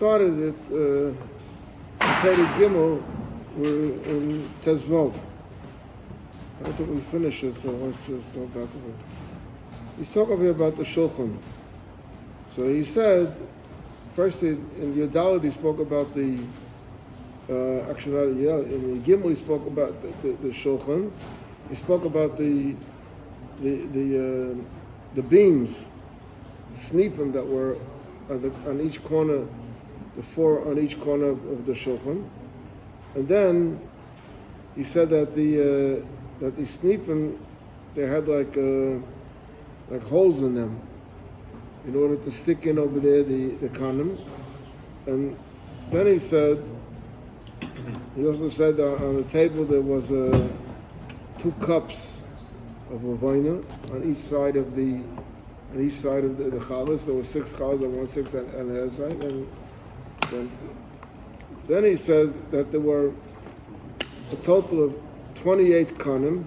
Started it in Peri Gimel, we're in Tezvov. I don't think we finish it, so let's just go back over. He's talking over here about the Shulchan. So he said, first in Yodalad he spoke about the, actually not in Gimel he spoke about the Shulchan. He spoke about the beams, snifim that were on each corner, the four on each corner of the Shulchan. And then he said that the snifim, they had like holes in them in order to stick in over there the kanim. And then he also said that on the table there was 2 cups of lavina on each side of the chalas. There were 6 chalas on one side and the other side. And then he says that there were a total of 28 kanim.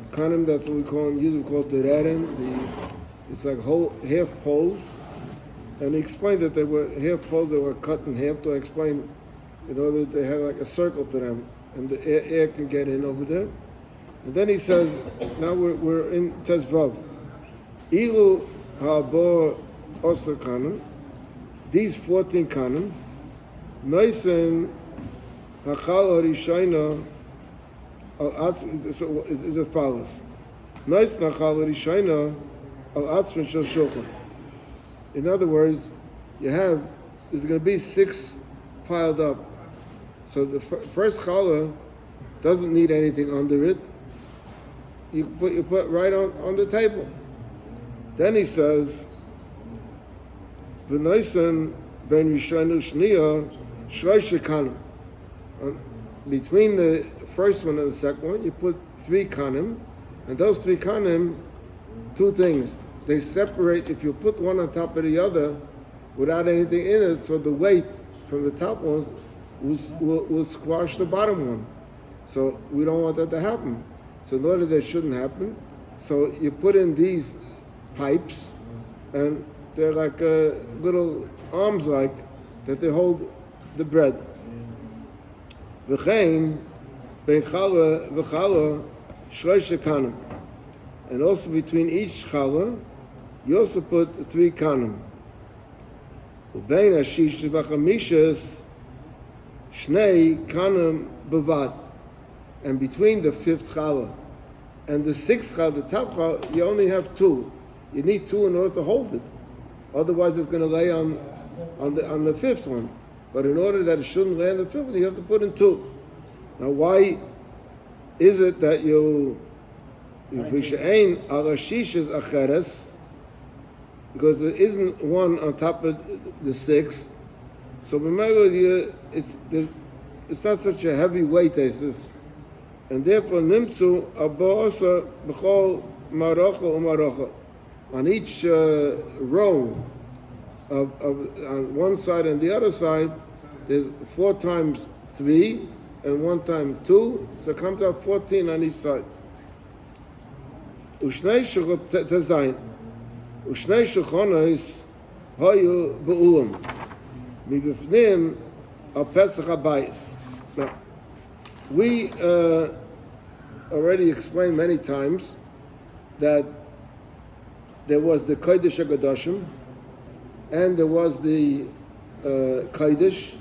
Kanim, that's what we usually call dererim. It's like half poles. And he explained that they were half poles that were cut in half to explain, that they had like a circle to them, and the air can get in over there. And then he says, now we're in Tezvav. Ilu ha'abor osar kanim. These 14 kanim, Noisen hachal harishayna al atzmin. So is as follows: Noisen hachal harishayna al atzmin shel shulchan. In other words, there's going to be 6 piled up. So the first challah doesn't need anything under it. You put right on the table. Then he says, V'noisen ben Rishonu Shniya Shloisha Kanim. Between the first one and the second one, you put 3 kanim, and those 3 kanim, 2 things. They separate. If you put one on top of the other without anything in it, so the weight from the top one will squash the bottom one. So we don't want that to happen. So in order that shouldn't happen, so you put in these pipes, and they're like little arms that they hold the bread. V'chein ben challah v'challah shloisha kanim. And also between each challah, you also put 3 kanim. Ubein hashish v'chamishes shnei kanim bavad. And between the 5th challah and the 6th challah, the top challah, you only have 2. You need 2 in order to hold it. Otherwise, it's going to lay on the 5th one. But in order that it shouldn't lay on the 5th one, you have to put in 2. Now, why is it that because there isn't one on top of the 6th, so it's not such a heavy weight as this, and therefore nimtzu abba b'chol maracha u'maracha. On each row on one side and the other side, there's 4 times 3 and 1 time 2, so it comes out 14 on each side. Ushnei shulchanos hayu be'ulam mibifnim al pesach habayis. Now, we already explained many times that there was the Kodesh HaGadoshim, and there was the Kodesh,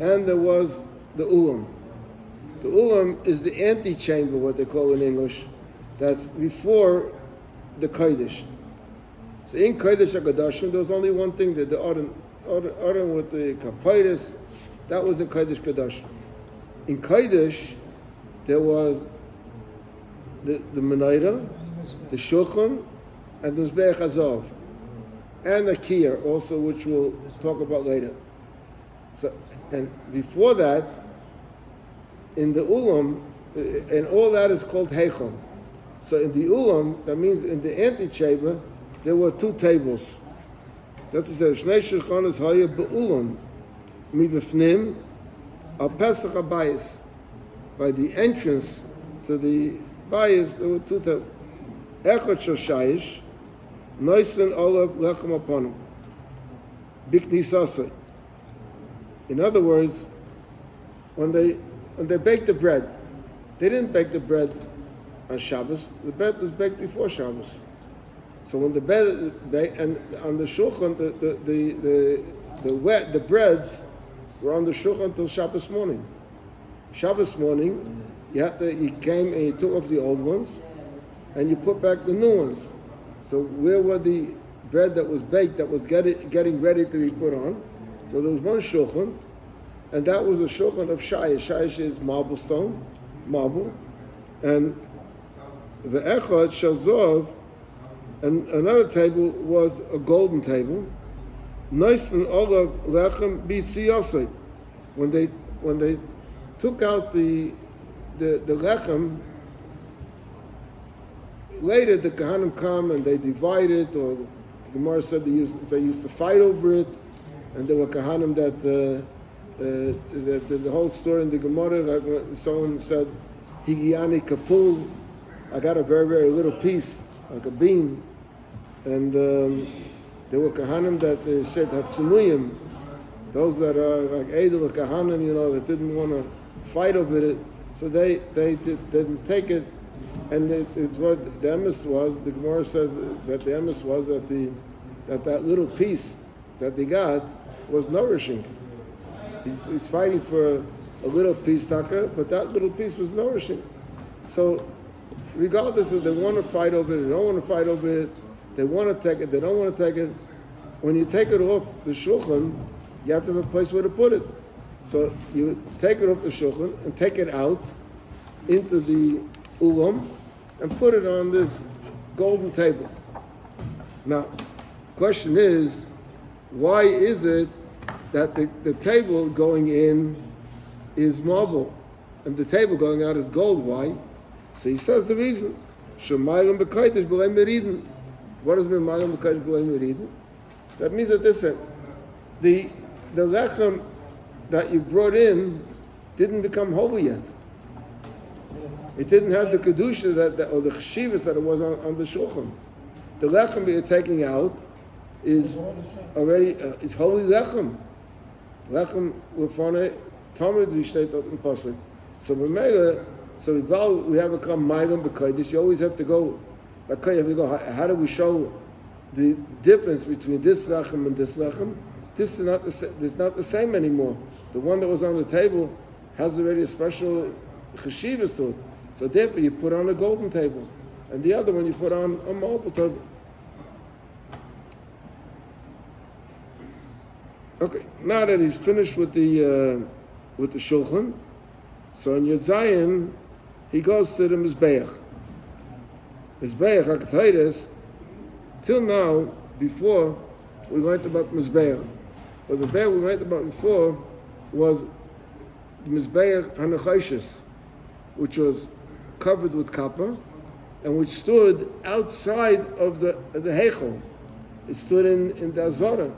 and there was the Ulam. The Ulam is the antechamber, what they call in English, that's before the Kodesh. So in Kodesh HaGadoshim, there was only one thing, that the Aron with the Kapaitis, that was in Kodesh HaGadoshim. In Kodesh, there was the Menorah, the Shulchan, and the Mizbeach Hazav, and the Kiyar also, which we'll talk about later. So, and before that, in the Ulam, and all that is called Heichal. So in the Ulam, that means in the antechamber, there were 2 tables. That's what it says, Shnei shulchanos haya be'ulam mibifnim al pesach habayis. By the entrance to the bayis, there were 2 tables. Echad shel shayish, Noisen olav lechem upon him. Biknisasa. In other words, when they baked the bread, they didn't bake the bread on Shabbos. The bread was baked before Shabbos. So when the bread and on the shulchan, the breads were on the shulchan until Shabbos morning. Shabbos morning, you came and you took off the old ones, and you put back the new ones. So where were the bread that was baked, that was getting ready to be put on? So there was one shulchan, and that was a shulchan of shayish. Shayish is marble stone, marble, and the echad shazov, and another table was a golden table. Nice and olav lechem b'siyosei. When they took out the lechem, later the Kohanim come and they divide it, or the Gemara said they used to fight over it, and there were Kohanim that the whole story in the Gemara, like when someone said, Higiani kapul, I got a very, very little piece, like a bean, and there were Kohanim that they said Hatsumuyim, those that are like Edel Kohanim, that didn't want to fight over it, so they didn't take it. And what the emes was, the Gemara says that the emes was that little piece that they got was nourishing. He's fighting for a little piece, taka, but that little piece was nourishing. So regardless if they want to fight over it, they don't want to fight over it, they want to take it, they don't want to take it, when you take it off the shulchan, you have to have a place where to put it. So you take it off the shulchan and take it out into the ulam and put it on this golden table. Now, question is, why is it that the table going in is marble and the table going out is gold? Why? So he says the reason. Shemayim b'kodesh b'lei meriden. What does mean mayim b'kodesh b'lei meriden? That means that the lechem that you brought in didn't become holy yet. It didn't have the kedusha or the cheshivas that it was on the shulchan. The lechem that you're taking out is already it's holy lechem. Lechem lefane tamid v'shteitot in pasuk. So we have a come mayim b'kodesh. You always have to go. How do we show the difference between this lechem and this lechem? This is not the same anymore. The one that was on the table has already a special cheshivas to it. So therefore you put on a golden table, and the other one you put on a marble table. Okay, now that he's finished with the shulchan, so in Yud Zayin he goes to the mizbeach. Mizbeach hakataydes. Till now, before we learned about mizbeach, but the mizbeach we learned about before was the mizbeach hanachoshes, which was covered with copper, and which stood outside of the heichal. It stood in the Azara.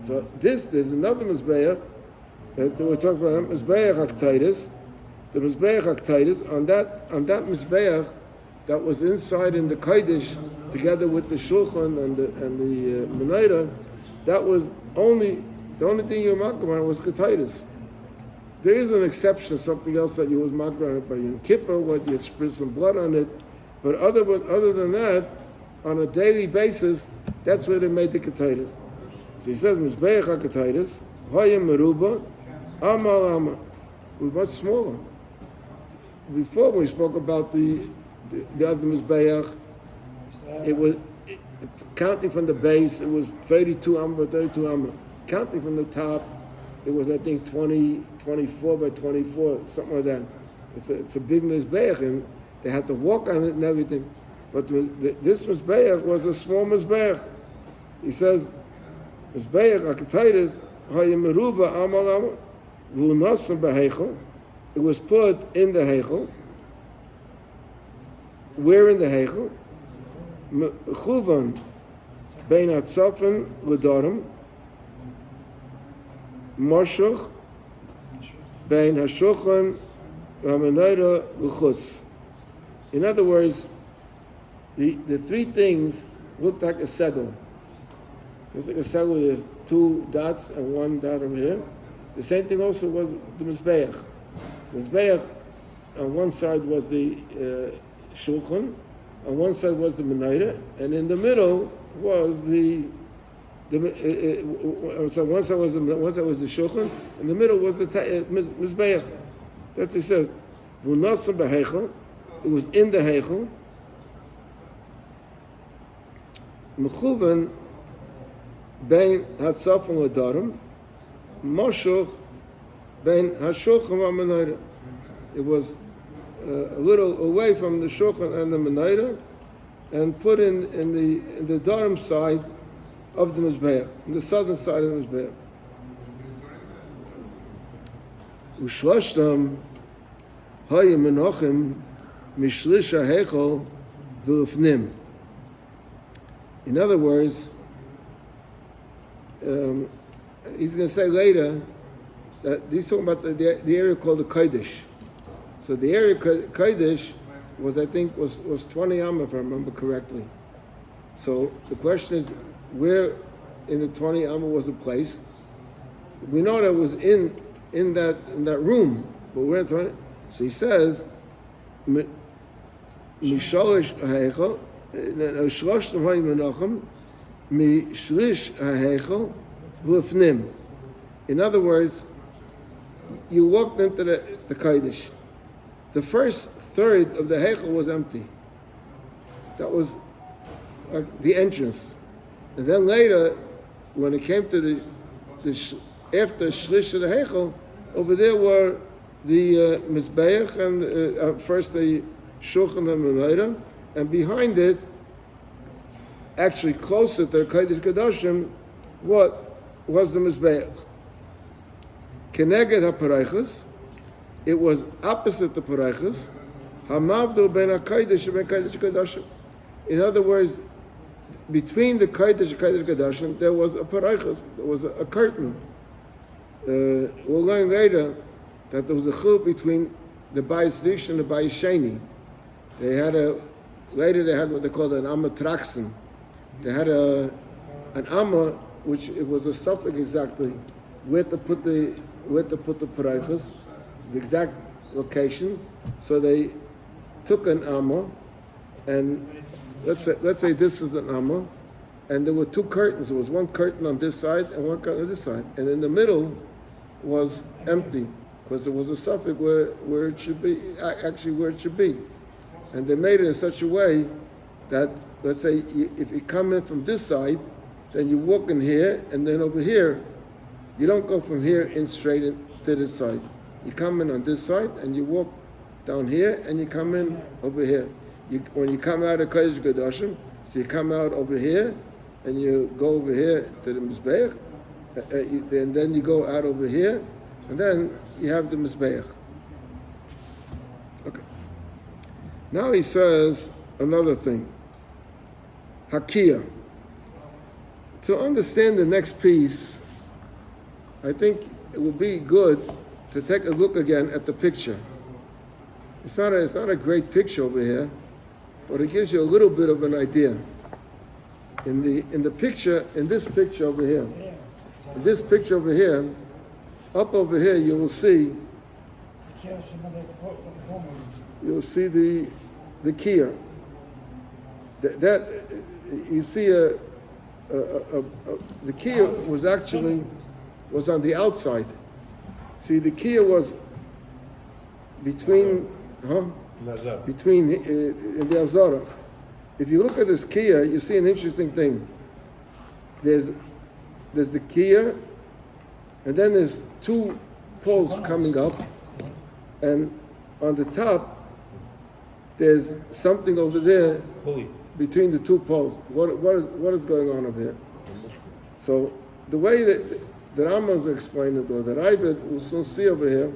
So there's another mizbeach that we're talking about, mizbeach hakataydes. The mizbeach hakataydes, on that mizbeach that was inside in the kodesh, together with the shulchan and the menorah, that was the only thing you were makar on was kataydes. There is an exception, something else that you was makar on it by Yom Kippur, what you spritz some blood on it, but other than that, on a daily basis, that's where they made the kataydes. So he says, mizbeach hakataydes, hayim meruba, amal ama, was much smaller. Before when we spoke about the other mizbeach, it was counting from the base. It was 32 amma. Counting from the top, it was I think 24 by 24, something like that. It's a big mizbeach, and they had to walk on it and everything. But this mizbeach was a small mizbeach. He says, mizbeach hakataydes hayemeruba amal amma v'unasam b'heichel. It was put in the heichel. Where in the heichel? Chuvan bein hatzafen l'darim, Moshuch bein hashulchan v'hamenayra l'chutz. In other words, the three things looked like a segel. It's like a segel. There's two dots and one dot over here. The same thing also was the Mizbeach. Mizbeach, on one side was the Shulchan, on one side was the Menorah, and in the middle was so one side was the Shulchan, and the middle was the Mizbeach. That's what it says. V'nasam b'heichel, it was in the Heichel. Mechuven bein hatzafon l'darim, moshuch bein hashulchan v'menorah. It was a little away from the shulchan and the menorah, and put in the darim side of the mizbeach, in the southern side of the mizbeach. Ushloshtam haya menachim mishlish ha'heichel v'lifnim. In other words, he's going to say later that he's talking about the area called the Kodesh. So the area Kodesh was, I think, was 20 amma, if I remember correctly. So the question is, where in the 20 amma was it placed? We know that it was in that room, but where in 20? So he says, Mishalish ha'heichel. In other words, you walked into the Kodesh. The first third of the Heichel was empty. That was like the entrance. And then later, when it came to the after Shlish of the Heichel, over there were the Mizbeach and first the Shulchan and Menorah, and behind it, actually closer to the Kodesh Kodashim, what was the Mizbeach? Keneged HaParaychas, it was opposite the Paraychas, Hamavdu ben HaKodesh ben Kodesh Kodashim. In other words, between the Kodesh and Kodesh Kodashim, there was a Paraychas, there was a curtain. We'll learn later that there was a chiluk between the Bayis Rish and the Bayis Sheni. Later they had what they called an Amma Traxen. They had an Amma, which it was a suffix exactly, where to put the paraychas, the exact location. So they took an Amma, and let's say this is an Amma, and there were two curtains. There was one curtain on this side and one curtain on this side, and in the middle was empty because there was a suffix where it should be, actually where it should be. And they made it in such a way that, let's say, if you come in from this side, then you walk in here, and then over here, you don't go from here in straight in to this side. You come in on this side, and you walk down here, and you come in over here. When you come out of Kodesh Kodashim, so you come out over here, and you go over here to the Mizbeach, and then you go out over here, and then you have the Mizbeach. Okay. Now he says another thing. Hakia. To understand the next piece, I think it would be good to take a look again at the picture. It's not a great picture over here, but it gives you a little bit of an idea. In this picture over here, up over here, you will see the kier. That you see the kier was on the outside. See, the kier was between in the Azara. If you look at this kier, you see an interesting thing. There's the kier, and then there's two poles coming up, and on the top there's something over there between the two poles. What is going on over here? So the way that the Rambam explained it, or the Ravid will soon see over here,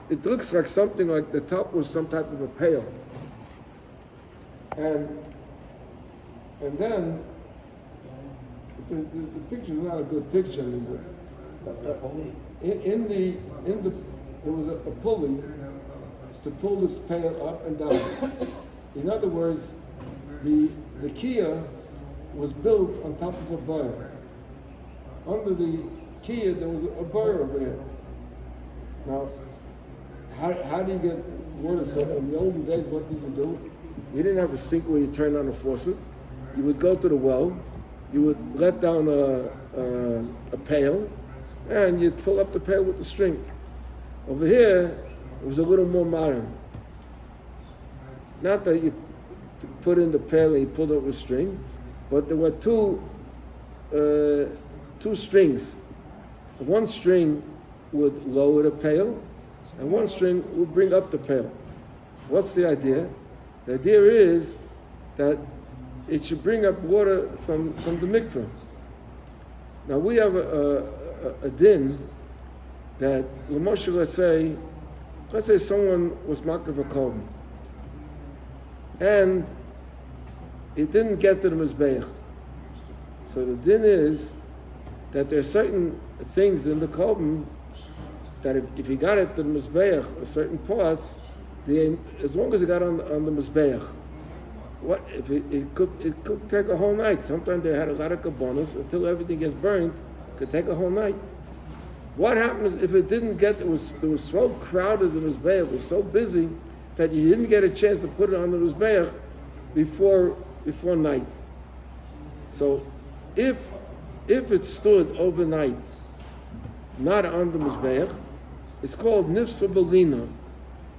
it looks like something like the top was some type of a pail, and then the picture is not a good picture. There was a pulley to pull this pail up and down. In other words, the kiyah was built on top of a boil. Under the Kia, there was a bar over there. Now, how do you get water? So in the olden days, what did you do? You didn't have a sink where you turn on a faucet. You would go to the well, you would let down a pail, and you'd pull up the pail with the string. Over here, it was a little more modern. Not that you put in the pail and you pulled up with string, but there were two strings. One string would lower the pail, and one string would bring up the pail. What's the idea? The idea is that it should bring up water from the mikveh. Now we have a din that, let's say someone was makriv a korban, and it didn't get to the mizbeach. So the din is that there are certain things in the korban that if you got it to the mizbeach, or certain parts, as long as it got on the mizbeach, what if it could take a whole night? Sometimes they had a lot of kabbonos until everything gets burned. It could take a whole night. What happens if it didn't get? It was so crowded. The mizbeach, it was so busy that you didn't get a chance to put it on the mizbeach before night. So if it stood overnight, not on the mizbeach, it's called nifsa belina.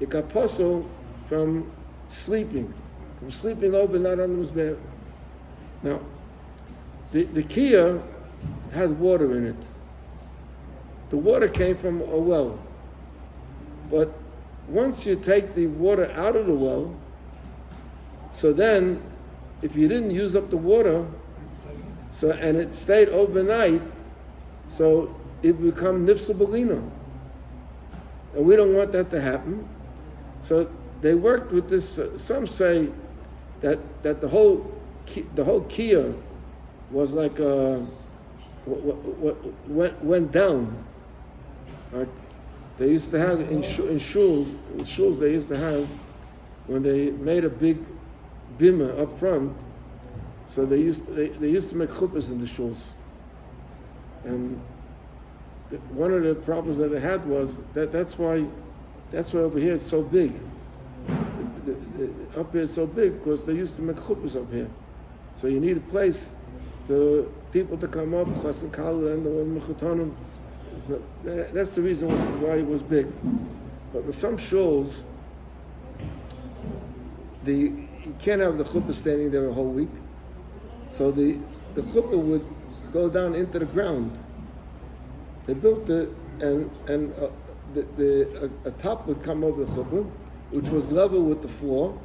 It got puzzled from sleeping overnight on the mizbeach. Now, the kia had water in it. The water came from a well. But once you take the water out of the well, so then if you didn't use up the water, and it stayed overnight, so it become nifsa belina. And we don't want that to happen. So they worked with this. Some say that the whole kia was like went down. Right? They used to have in shuls they used to have, when they made a big bima up front. So they used to make chuppahs in the shuls, and one of the problems that they had was that's why over here it's so big. Up here it's so big because they used to make chuppahs up here. So you need a place to people to come up, chas and kala and the mechutanim. So that's the reason why it was big. But in some shuls, you can't have the chuppah standing there a whole week. So the chuppah would go down into the ground. They built it, and a top would come over the chuppah, which was level with the floor,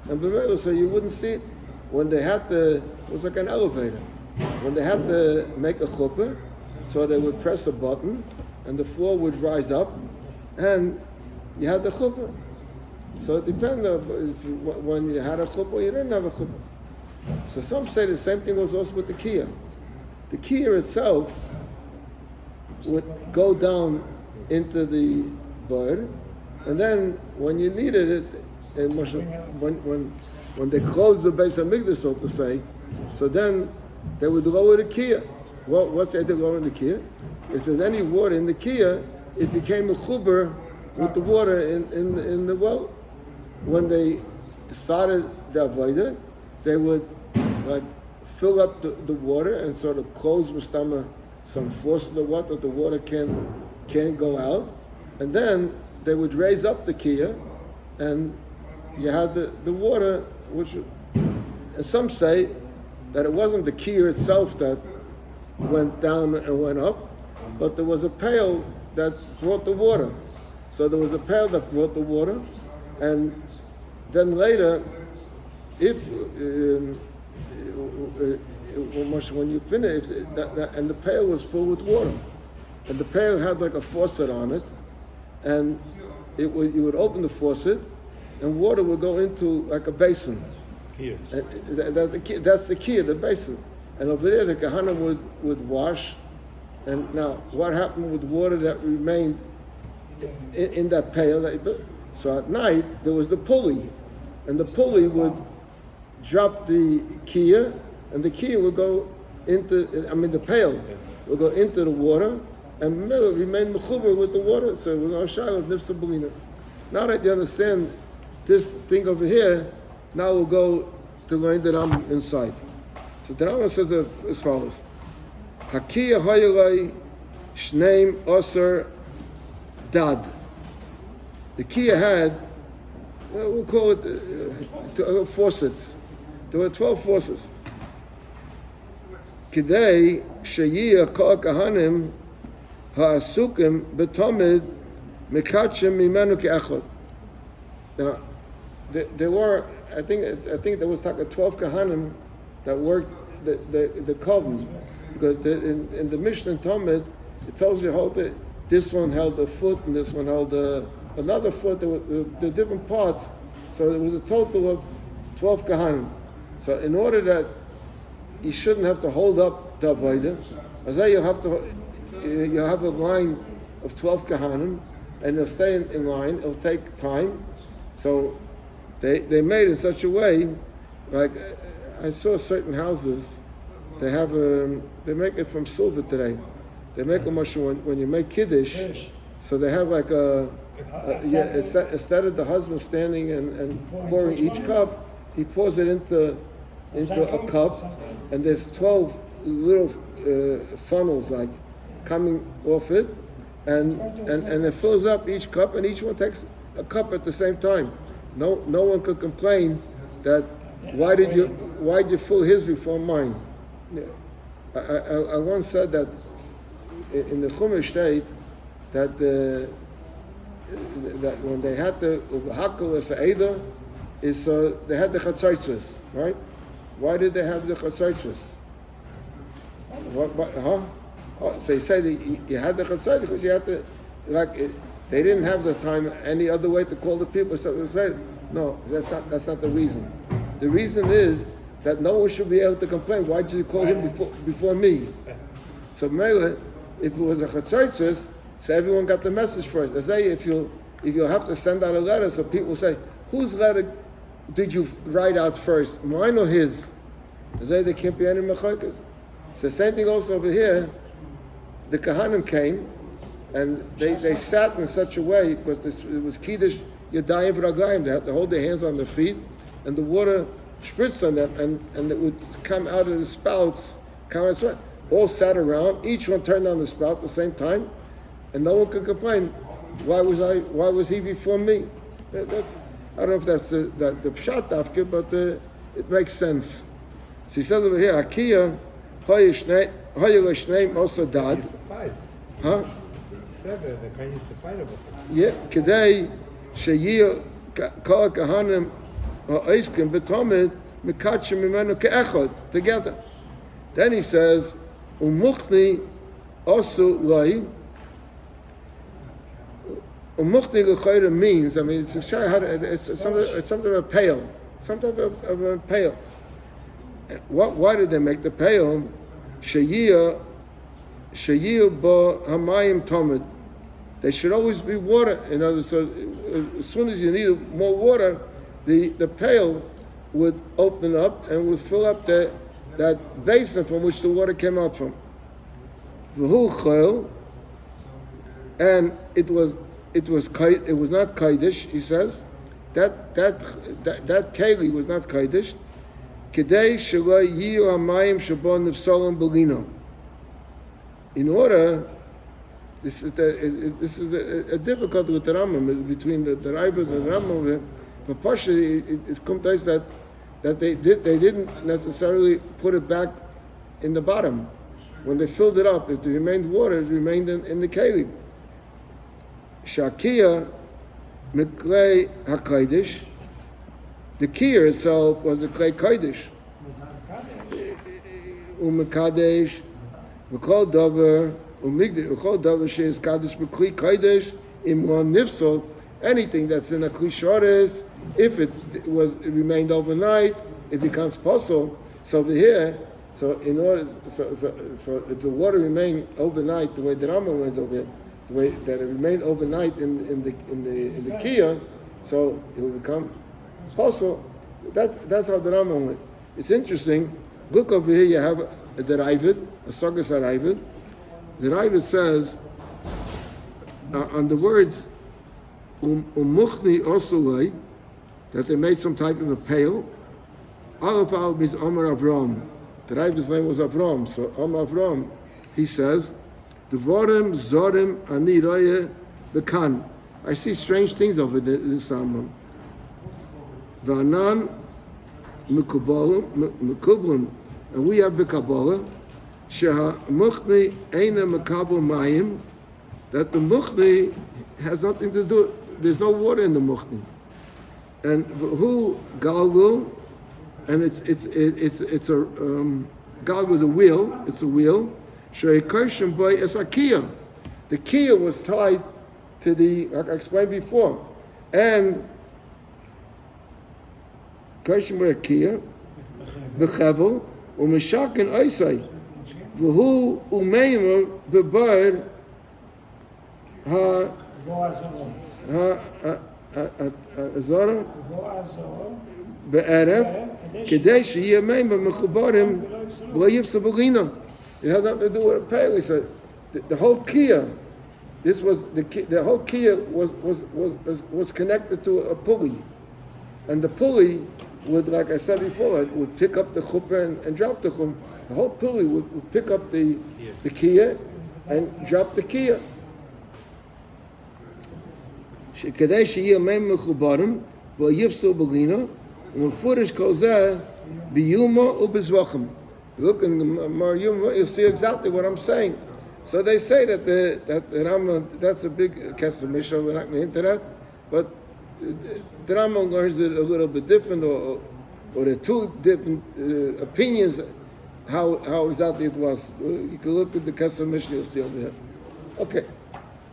and so you wouldn't see it. When they had it was like an elevator. When they had to make a chuppah, so they would press a button, and the floor would rise up, and you had the chuppah. So it depended on when you had a chuppah or you didn't have a chuppah. So some say the same thing was also with the kia. The kia itself would go down into the bird, and then when you needed it, and when they closed the base of Migdash, so to say, so then they would lower the kia. Well, what's the idea of lowering the kia? If there's any water in the kia, it became a chuber with the water in the well. When they started the avodah, they would like fill up the water and sort of close mustama, some force of the water that the water can go out, and then they would raise up the kia, and you had the water, and some say that it wasn't the kia itself that went down and went up, but there was a pail that brought the water. So there was a pail that brought the water, and then later, when you finish, and the pail was full with water, and the pail had like a faucet on it, and you would open the faucet, and water would go into like a basin. Here. That's the key of the basin. And over there, the Kahanim would wash. And now, what happened with water that remained in that pail? So at night, there was the pulley. And the pulley would drop the kia, and the kia would go the pail would go into the water, and remained mechuber with the water, so it was no shayla of nifsa belina. Now that you understand this thing over here, now we'll go to learn the Rambam inside. So the Rambam says as follows: Hakiya hayalai shneim osir dad. The Kia had, we'll call it faucets. There were 12 faucets. Kidei sheyiyah kol kahanim ha'asukim betomid mekachim mimenu ke'echad. Now, there were, I think there was like 12 kahanim that worked the koven, because in the Mishnah and Talmud it tells you this one held a foot and this one held another foot. There were the different parts, so there was a total of 12 kahanim. So in order that you shouldn't have to hold up the avodah, as you have a line of 12 kahanim, and they'll stay in line. It'll take time. So they made it in such a way, like I saw certain houses, they have they make it from silver today. They make a mushroom when you make kiddush. So they have like instead of the husband standing and pouring each cup, he pours it into a cup, and there's 12 little funnels like coming off it, and it fills up each cup, and each one takes a cup at the same time. No one could complain that why did you fill his before mine? I once said that in the Chumash state that when they had the Hakel as Eidah is they had the Chatzaitzes, right? Why did they have the Chatzaitzes? So you say that you had the Chatzaitzes because you had to, they didn't have the time any other way to call the people. So no, that's not the reason. The reason is that no one should be able to complain. Why did you call him before me? So Mele, if it was a Chatzaitzes, so everyone got the message first. As if you'll have to send out a letter, so people say, whose letter did you write out first? Mine or his? As there can't be any machlokas. So the same thing also over here. The Kahanim came, and they sat in such a way, because it was Kiddush Yadayim V'Raglayim. They had to hold their hands on their feet, and the water spritzed on them, and it would come out of the spouts, all sat around, each one turned on the spout at the same time, and no one could complain. Why was he before me? I don't know if that's the pshat dafka, but it makes sense. So he says over here, Akiya Hayel also dad. Huh? He said that the guy used to fight about this. Yeah, Kedei Sheyir Kol Kahanim Ha'Oiskim B'Tomid Mikachim Mimenu Ke'echad, together. Then he says, Umuchni also Lai. Umuchni l'chayra means, I mean, it's something of a pail, something of a pail. Why did they make the pail? Sheyir bo hamayim tomid. There should always be water. In other words, so as soon as you need more water, the pail would open up and would fill up that basin from which the water came out from. V'hu chayil, and it was not kaidish. He says that keli was not kaidish. Kedei shelo yiyu hamayim shabo nifsolim belino. In order, this is a difficulty with the Rambam between the Raiva and the Rambam. But partially, it's come to us that they didn't necessarily put it back in the bottom when they filled it up. If there remained water, it remained in the keli. Shakia miklei hakaidish. The kiyah itself was a klei kaidish. Umekadesh, v'kol davar, umigdash, v'kol davar she'es kadesh b'klei kaidish imron nifsol. Anything that's in a kli shores, if it remained overnight, it becomes possible. So over here, so if the water remained overnight, the way the Rambam was over here, the way that it remained overnight in the kiyah, so it will become possible. That's how the Rambam went. It's interesting. Look over here. You have a derivative, a sagas derivative, the Rabbi says on the words umuchni osulei, that they made some type of a pail. Aleph al means Omer Avram. The Rabbi's name was Avram, so Omer Avram, he says, Devorim zorim ani roye bekan. I see strange things over this Rambam. V'anan mekublim, and we have b'kabbalah, sheha muchni eina mekabel mayim, that the muchni has nothing to do, there's no water in the muchni. And who galgul, and it's a galgul is a wheel. It's a wheel. Sheikashim boy is a kiyah. The kiyah was tied to the, like I explained before, and kashim boy a kiyah, bechavel u'mishakin oisay, v'hu u'meimer bebar ha azara be'erev kedei sheyeh meimer mechubarim lo yifsa b'lina. It had nothing to do with a pail. He said the whole kiyah. This was the whole kiyah was connected to a pulley, and the pulley would, like I said before, would pick up the chuppah and drop the chuppah. The whole pulley would pick up the kiyah and drop the kiyah. כדי שיהיה מים מחוברים ויפסו בגינה ומפורש כל זה ביומו ובזבחם. Look in Yuma, you'll see exactly what I'm saying. So they say that the Rambam, that's a big Kesser Mishnah, we're not going into that, but the Rambam learns it a little bit different, or there are two different opinions how exactly it was. You can look at the Kesser Mishnah, you'll see over here. Okay.